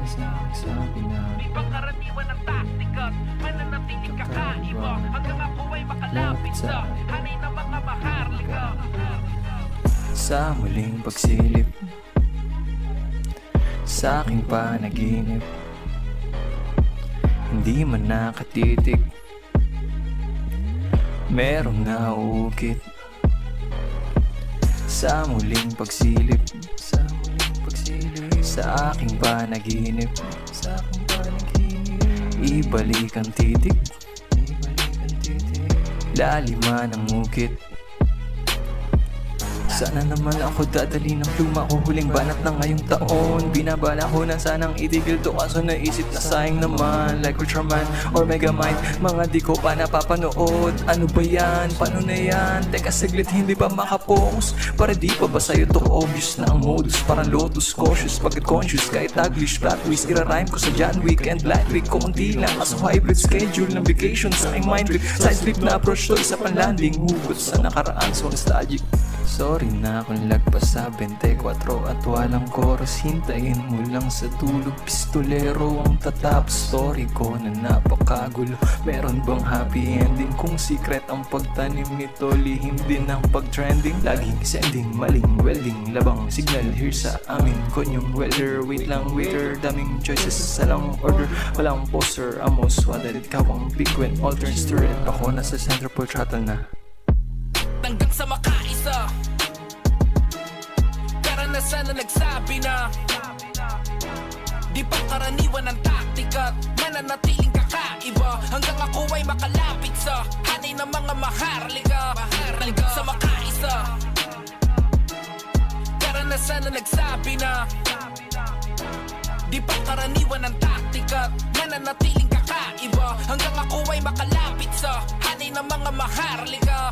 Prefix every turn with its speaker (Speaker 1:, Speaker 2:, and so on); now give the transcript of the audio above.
Speaker 1: Sabi na
Speaker 2: Di ba karaniwan ang taktika at mananatiling kakaiba hanggang ako ay makalapit sa hanay ng mga maharlika.
Speaker 1: sa muling pagsilip sa aking panaginip, hindi man nakatitig, merong nauukit. Sa muling pagsilip sa aking panaginip, ibalik ang titik, laliman ang ngukit. Sana naman ako dadali ng pluma ko, huling banat na ngayong taon. Binabala ko na sanang itigil to, kaso naisip na sayang naman. Like Ultraman or Megamind, mga di ko pa napapanood. Ano ba yan? Paano na yan? Teka saglit, hindi ba makapokus? Para di pa ba sa'yo to obvious na ang modus? Parang Lotus, cautious, pagkat conscious. Kahit Taglish, flat twist, irarhyme ko sa John Wick and Black Week. Kunti lang, kaso hybrid schedule ng vacation sa aking mind trip. Side trip na approach to, isa pang landing. Hugot sa nakaraan, so nostalgic. Sorry na kung lagpas sa 24 at walang chorus. Hintayin mo lang sa tulog, pistolero ang tatap. Story ko na napakagulo, meron bang happy ending? Kung secret ang pagtanim nito, lihim din ang pag-trending. Laging sending, maling welding, labang signal here sa amin. Konyong welder, wait lang waiter, daming choices sa lang order. Walang poster, amos, wadalit ka ang big when all turns to red. Ako nasa center portratal na
Speaker 2: Hanggang sa makaisa, karanasan na nagsabi na di pa karaniwan ang taktika at mananatiling kakaiba hanggang ako ay makalapit sa hanay ng mga maharlika. Hanggang sa makaisa, karanasan na nagsabi na di pa karaniwan ang taktika at mananatiling kakaiba hanggang ako ay makalapit sa hanay ng mga maharlika.